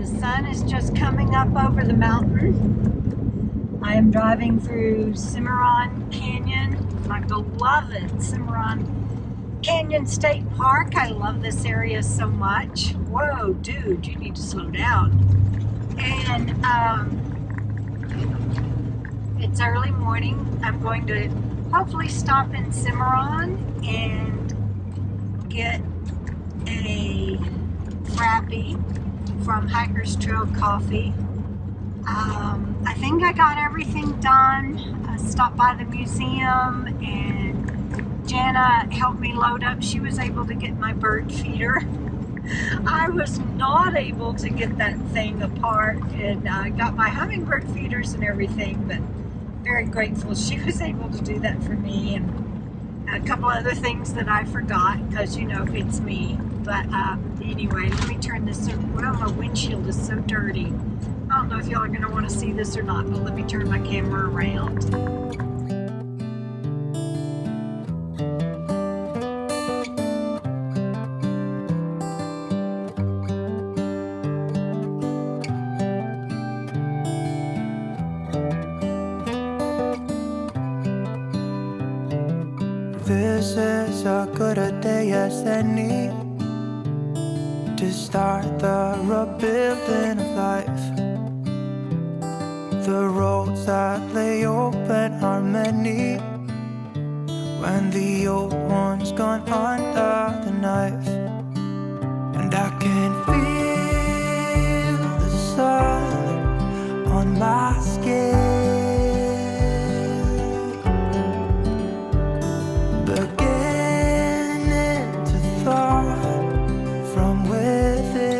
sun is just coming up over the mountain. I am driving through Cimarron Canyon, my beloved Cimarron Canyon State Park. I love this area so much. Whoa, dude, you need to slow down. And it's early morning. I'm going to hopefully stop in Cimarron and get a frappy from Hiker's Trail Coffee. I think I got everything done. I stopped by the museum and Jana helped me load up. She was able to get my bird feeder. I was not able to get that thing apart, and I got my hummingbird feeders and everything, but very grateful she was able to do that for me, and a couple other things that I forgot, because you know it's me. But anyway, let me turn this. Well, my windshield is so dirty. I don't know if y'all are going to want to see this or not, but let me turn my camera around. This is as good a day as any to start the rebuilding of life. The roads that lay open are many when the old one's gone under the knife. And I can feel the sun on my skin, beginning to thaw from within.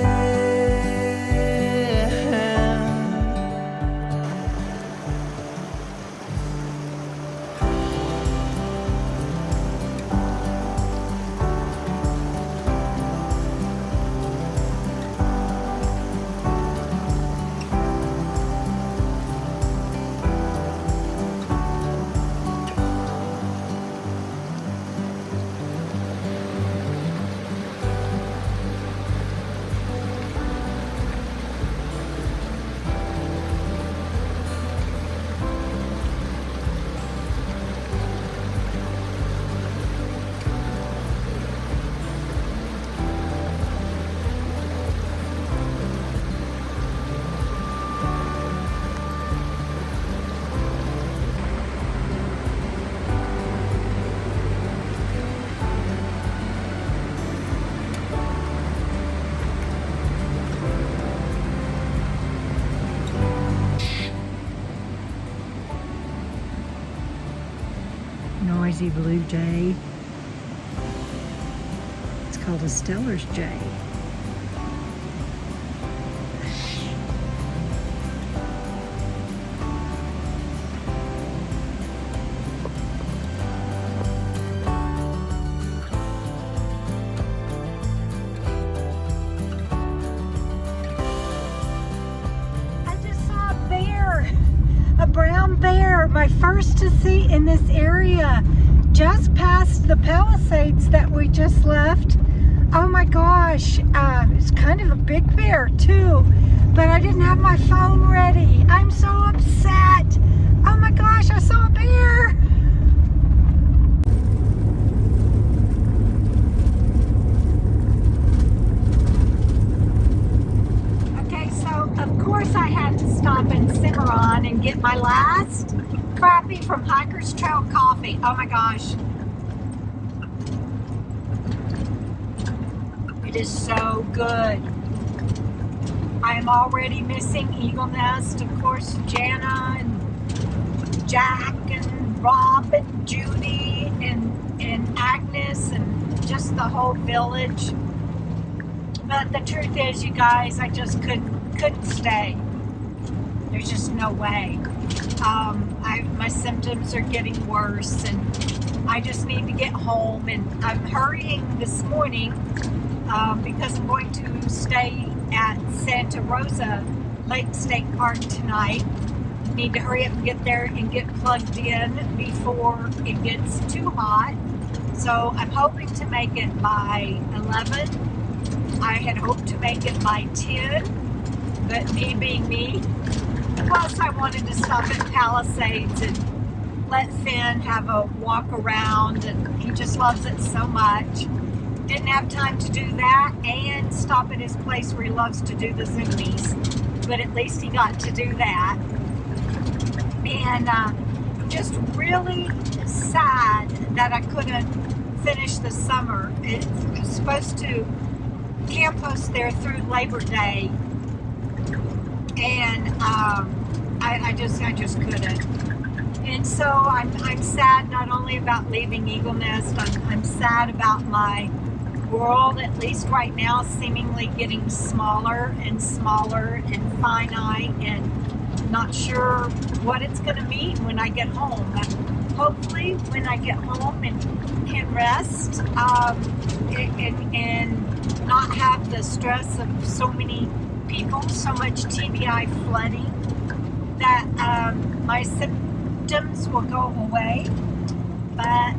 Noisy blue jay. It's called a Steller's jay. I just saw a bear, a brown bear, my first to see in this area, just past the Palisades that we just left. Oh my gosh, it's kind of a big bear too, but I didn't have my phone ready. I'm so upset. Oh my gosh, I saw a bear. Okay, so of course I had to stop in Cimarron and get my last frappy from Hiker's Trail Coffee. Oh my gosh. It is so good. I am already missing Eagle Nest, of course, Jana and Jack and Rob and Judy and Agnes and just the whole village. But the truth is, you guys, I just couldn't stay. There's just no way. My symptoms are getting worse, and I just need to get home. And I'm hurrying this morning because I'm going to stay at Santa Rosa Lake State Park tonight. Need to hurry up and get there and get plugged in before it gets too hot. So I'm hoping to make it by 11. I had hoped to make it by 10. but me being me. Plus, I wanted to stop at Palisades and let Finn have a walk around, and he just loves it so much. Didn't have time to do that and stop at his place where he loves to do the zoomies, but at least he got to do that. And just really sad that I couldn't finish the summer. It was supposed to campus there through Labor Day, and I just couldn't. And so I'm sad not only about leaving Eagle Nest. I'm sad about my world, at least right now, seemingly getting smaller and smaller and finite, and not sure what it's going to mean when I get home. Hopefully, when I get home and can rest and not have the stress of so many people, so much TBI flooding, that my symptoms will go away. But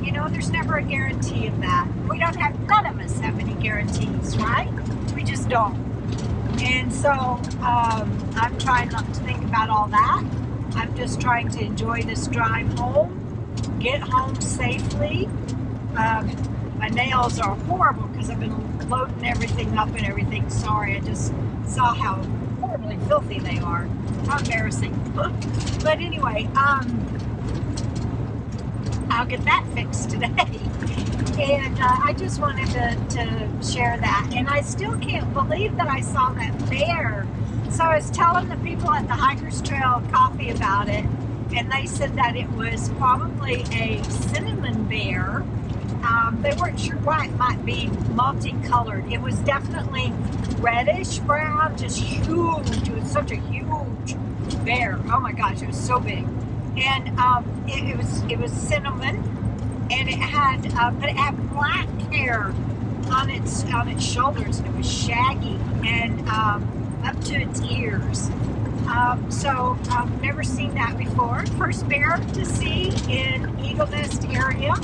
you know, there's never a guarantee of that. None of us have any guarantees, right? We just don't. And so I'm trying not to think about all that. I'm just trying to enjoy this drive home, get home safely. My nails are horrible because I've been loading everything up and everything. Sorry, I just saw how horribly filthy they are. How embarrassing. But anyway, I'll get that fixed today. And I just wanted to share that. And I still can't believe that I saw that bear. So I was telling the people at the Hikers Trail Coffee about it, and they said that it was probably a cinnamon bear. They weren't sure why. It might be multicolored. It was definitely reddish brown, just huge. It was such a huge bear. Oh my gosh, it was so big. And it was cinnamon, and it had but it had black hair on its shoulders, and it was shaggy and up to its ears. So I've never seen that before. First bear to see in Eagle Nest area.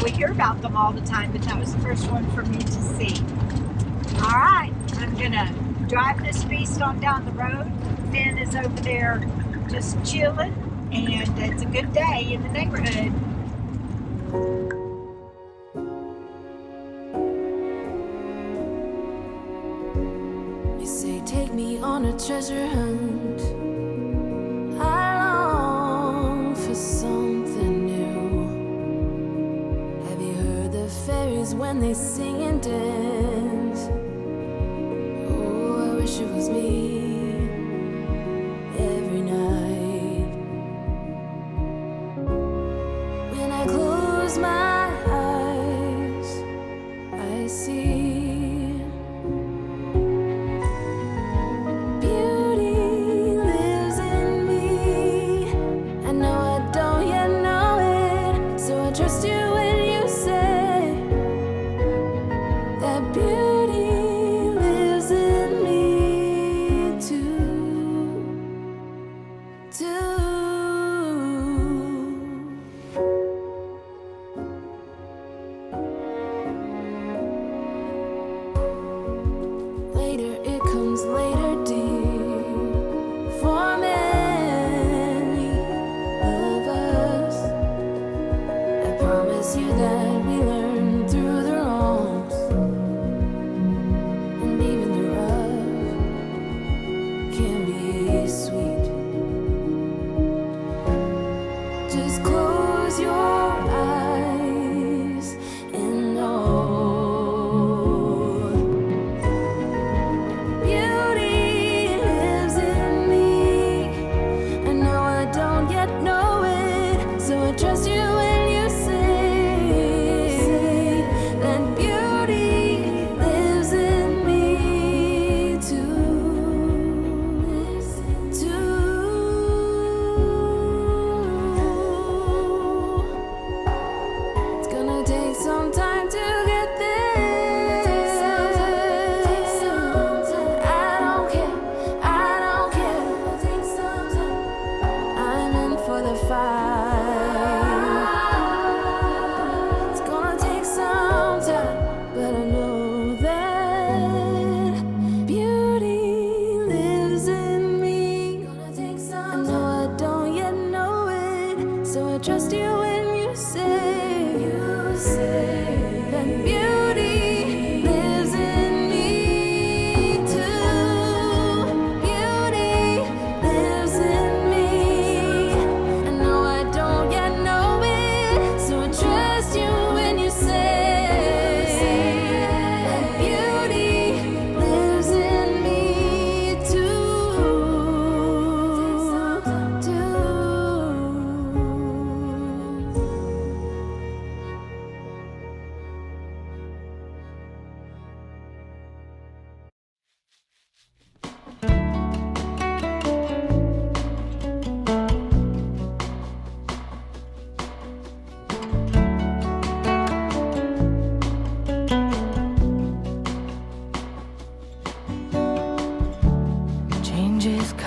We hear about them all the time, but that was the first one for me to see. All right, I'm gonna drive this beast on down the road. Finn is over there just chilling, and it's a good day in the neighborhood. You say take me on a treasure hunt. I long for something new. Have you heard the fairies when they sing and dance? Oh, I wish it was me every night. When I close my eyes, I see beauty lives in me. I know I don't yet know it, so I trust you when you say that beauty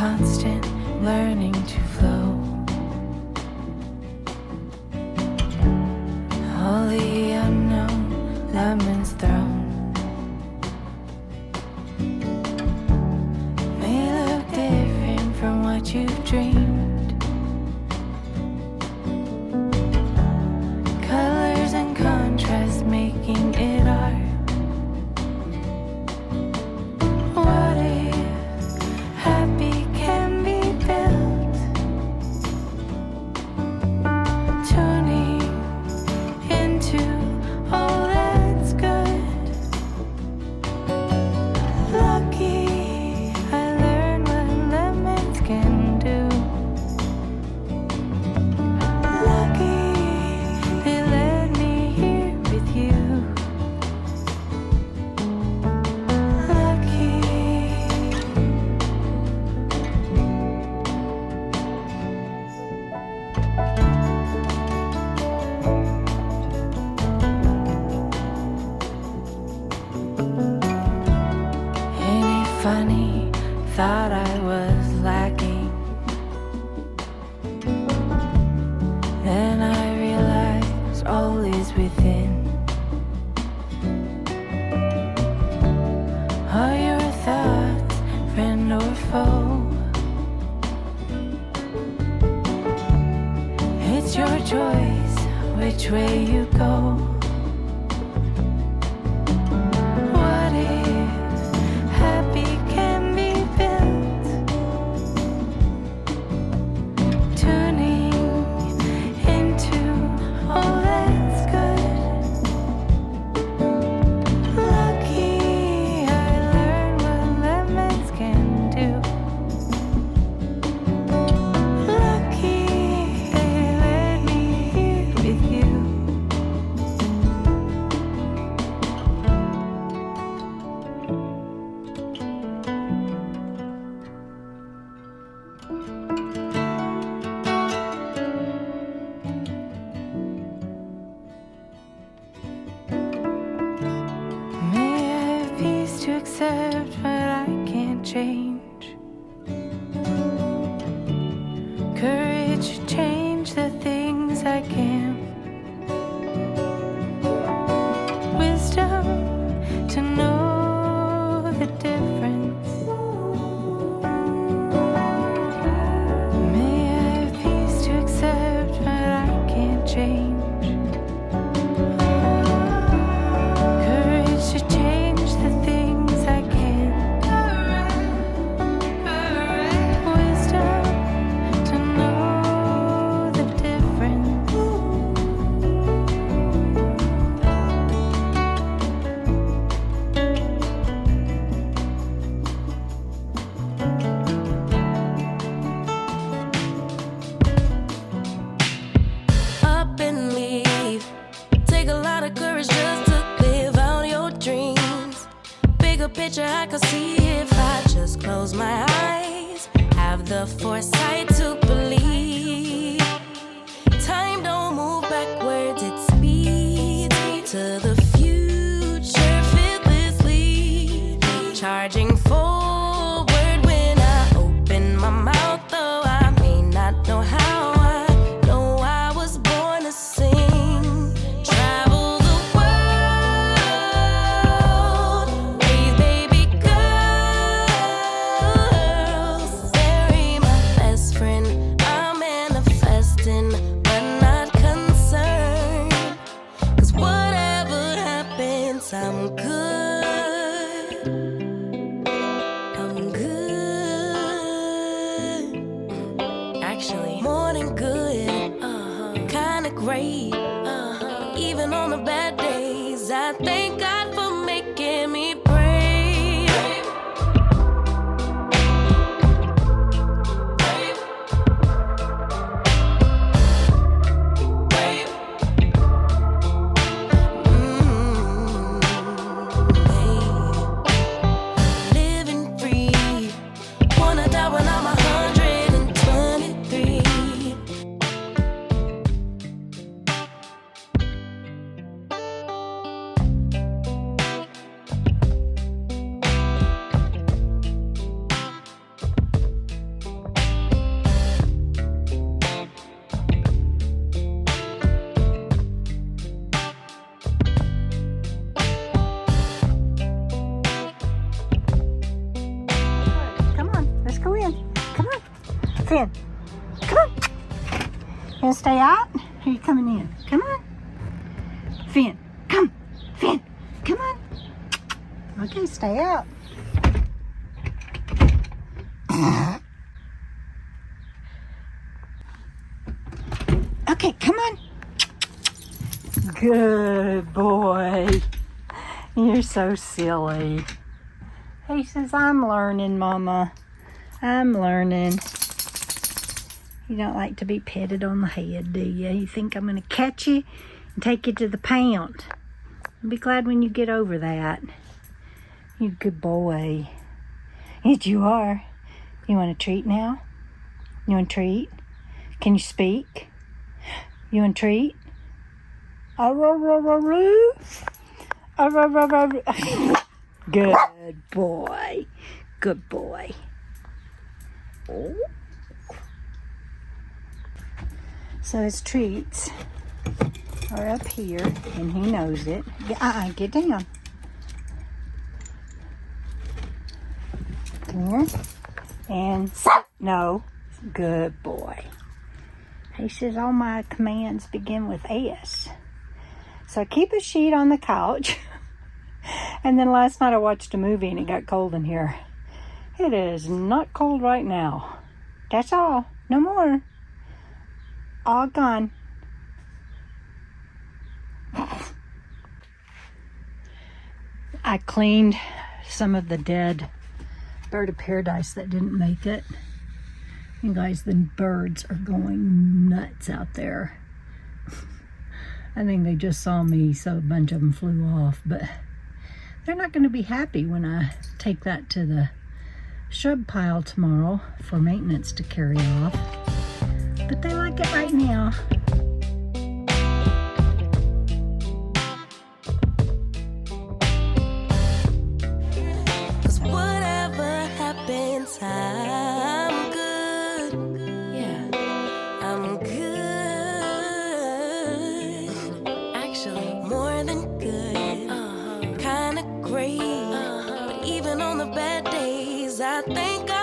constant learning to flow. All the unknown lemons thrown may look different from what you've dreamed. Colors and contrast making it art. What if happy can be built? Tuning into all that's good. Lucky I learned what lemons can do. Lucky they let me here with you. Lucky. Ain't it funny? Thought I was lacking. Then I realized all is within. Are your thoughts friend or foe? It's your choice which way you go. What if happy can be built? Tuning into all that's good. Lucky I learned what lemons can do. Lucky they let me here with you. May I have peace to accept what I can't change. Courage to change the things I can. Wisdom to know the difference. May I have peace to accept what I can't change. Courage to change the things I can. Wisdom to know the difference. Up and leave. Take a lot of courage just to live out your dreams. Bigger picture I could see if I just close my eyes. Have the foresight to believe. Time don't move backwards, it speeds to the future fearlessly. Charging forward when I open my mouth, though I may not know how. I know I was born to sing. Travel the world, raise baby girls. Bury my best friend. I'm manifesting, but not concerned. 'Cause whatever happens, I'm good. I'm good. Finn, come on. You gonna stay out? Or are you coming in? Come on. Finn, come. Finn, come on. Okay, stay out. Okay, come on. Good boy. You're so silly. He says, I'm learning, Mama. I'm learning. You don't like to be petted on the head, do you? You think I'm going to catch you and take you to the pound. I'll be glad when you get over that. You good boy. Yes, you are. You want a treat now? You want a treat? Can you speak? You want a treat? Good boy. Good boy. Oh. So his treats are up here, and he knows it. Get down. Come here. And sit. No. Good boy. He says all my commands begin with S. So I keep a sheet on the couch. And then last night I watched a movie and it got cold in here. It is not cold right now. That's all. No more. All gone. I cleaned some of the dead bird of paradise that didn't make it. You guys, the birds are going nuts out there. I think they just saw me, so a bunch of them flew off, but they're not going to be happy when I take that to the shrub pile tomorrow for maintenance to carry off. But they like it right now. Cause whatever happens, I'm good. Yeah, I'm good. Actually, more than good. Kinda great. But even on the bad days, I thank God.